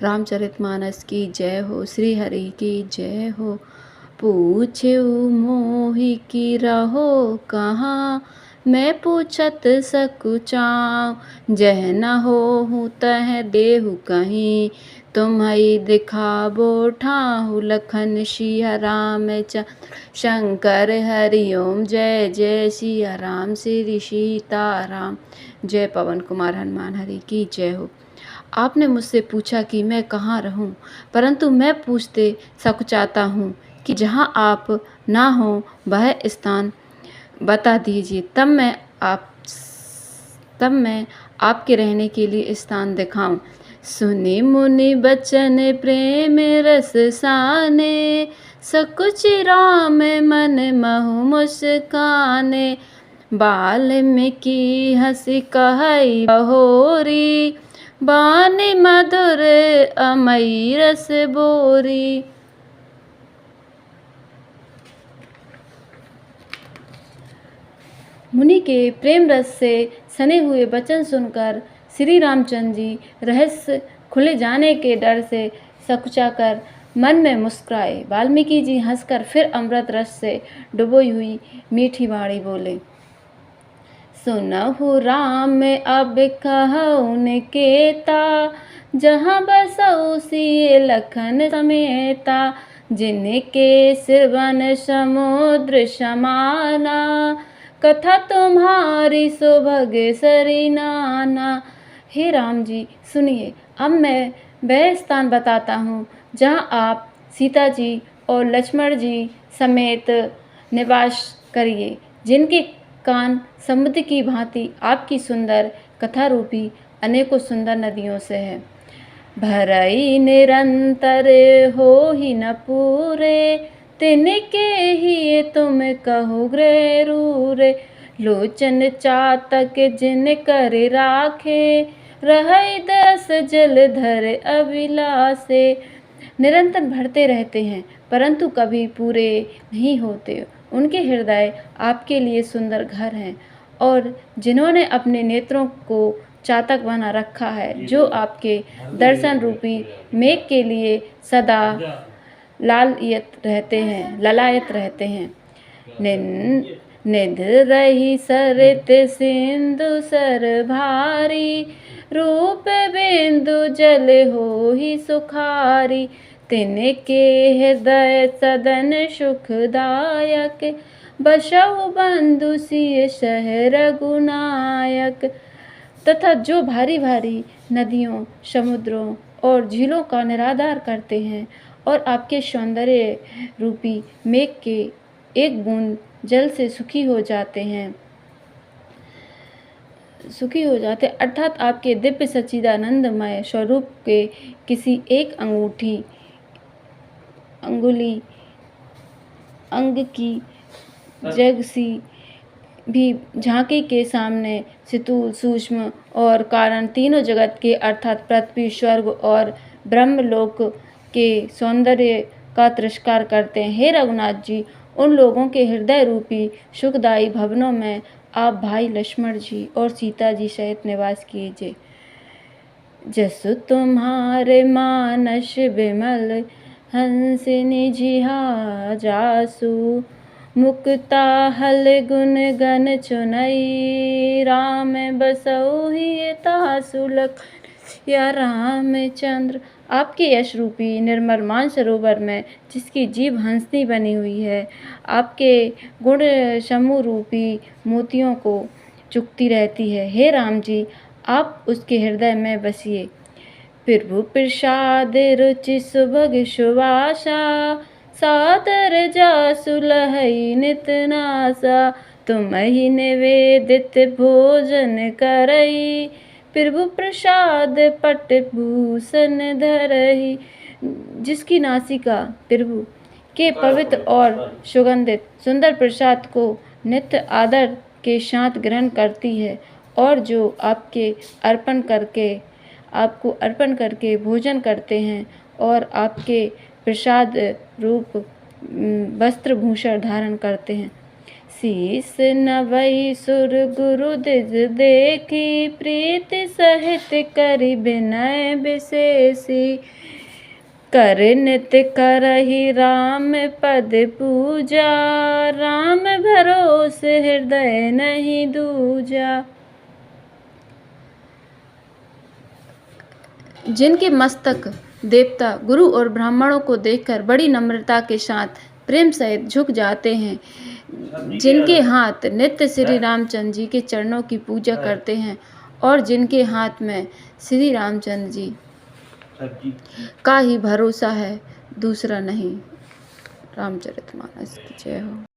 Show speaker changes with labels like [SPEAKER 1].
[SPEAKER 1] रामचरितमानस की जय हो, श्री हरि की जय हो। पूछ्यु मोहि की रहो कहाँ, मैं पूछत सकुचाऊँ। जह न होहु तह देहु कहीं, तुम्हई दिखाबो ठाहु। लखन सिया रामचंद्र शंकर हरि ओम। जय जय सिया राम श्री सीताराम। जय पवन कुमार हनुमान हरि की जय हो। आपने मुझसे पूछा कि मैं कहाँ रहूं, परंतु मैं पूछते सकुचाता हूँ कि जहाँ आप ना हो वह स्थान बता दीजिए, तब मैं आपके रहने के लिए स्थान दिखाऊं। सुनि मुनि बचन प्रेम रस साने, सकुचि राम मन महु मुस्काने। बाल्मीकि हंसि कहई बहोरी, बानी मधुर अमई रस बोरी। मुनि के प्रेम रस से सने हुए वचन सुनकर श्री रामचंद्र जी रहस्य खुले जाने के डर से सकुचाकर मन में मुस्कुराए। वाल्मीकि जी हंसकर फिर अमृत रस से डुबोई हुई मीठी वाणी बोले। सुनहु राम अब कहु निकेता, जहाँ बसौ सिय लखन समेता। जिनके सिरवन समुद्र समाना, कथा तुम्हारी सुभग सरी नाना। हे राम जी सुनिए, अब मैं वह स्थान बताता हूँ जहाँ आप सीता जी और लक्ष्मण जी समेत निवास करिए, जिनके कान समुद्र की भांति आपकी सुंदर कथा रूपी अनेकों सुंदर नदियों से है। भरई निरंतर हो ही न पूरे, तिनके ही तुम कहो गृह रूरे। लोचन चातक जिन कर राखे, रहई दस जलधर अभिलाषे। निरंतर भरते रहते हैं परंतु कभी पूरे नहीं होते। उनके हृदय आपके लिए सुंदर घर हैं और जिन्होंने अपने नेत्रों को चातक बना रखा है, जो आपके दर्शन रूपी मेघ के लिए सदा ललायत रहते हैं। निध रही सरित सिंधु सर भारी, रूप बिंदु जल हो ही सुखारी। तिनके हृदय सदन सुखदायक, बसहु बंधु सिय सह रघुनायक। तथा जो भारी भारी नदियों, समुद्रों और झीलों का निराधार करते हैं और आपके सौंदर्य रूपी मेघ के एक बूंद जल से सुखी हो जाते अर्थात आपके दिव्य सच्चिदानंदमय स्वरूप के किसी एक अंगुली अंग की जग सी भी झांकी के सामने स्थूल, सूक्ष्म और कारण तीनों जगत के अर्थात पृथ्वी, स्वर्ग और ब्रह्मलोक के सौंदर्य का तिरस्कार करते हैं। हे रघुनाथ जी, उन लोगों के हृदय रूपी सुखदायी भवनों में आप भाई लक्ष्मण जी और सीता जी सहित निवास कीजिए। जसु तुम्हारे मानस विमल, हंसिनी जिहा जासु। मुक्ता हल गुण गण चुनई, राम बसौ ही तासु। लखन या रामचंद्र। आपके यश रूपी निर्मल मान सरोवर में जिसकी जीभ हंसनी बनी हुई है, आपके गुण समूह रूपी मोतियों को चुगती रहती है। हे राम जी, आप उसके हृदय में बसिए। प्रभु प्रसाद रुचि सुभग सुवासा, सादर जासु लहई नित नासा। तुम्हि निवेदित भोजन करई, प्रभु प्रसाद पट भूषण धरई। जिसकी नासिका प्रभु के पवित्र और सुगंधित सुंदर प्रसाद को नित्य आदर के साथ ग्रहण करती है और जो आपको अर्पण करके भोजन करते हैं और आपके प्रसाद रूप वस्त्र भूषण धारण करते हैं। शीस नवई सुर गुरु दिज देखी, प्रीति सहित करि विनय विशेषी। कर नित करहि राम पद पूजा, राम भरोस हृदय नहीं दूजा। जिनके मस्तक देवता गुरु और ब्राह्मणों को देखकर बड़ी नम्रता के साथ प्रेम सहित झुक जाते हैं, जिनके हाथ नित्य श्री रामचंद्र जी के चरणों की पूजा करते हैं और जिनके हाथ में श्री रामचंद्र जी का ही भरोसा है, दूसरा नहीं। रामचरितमानस की जय हो।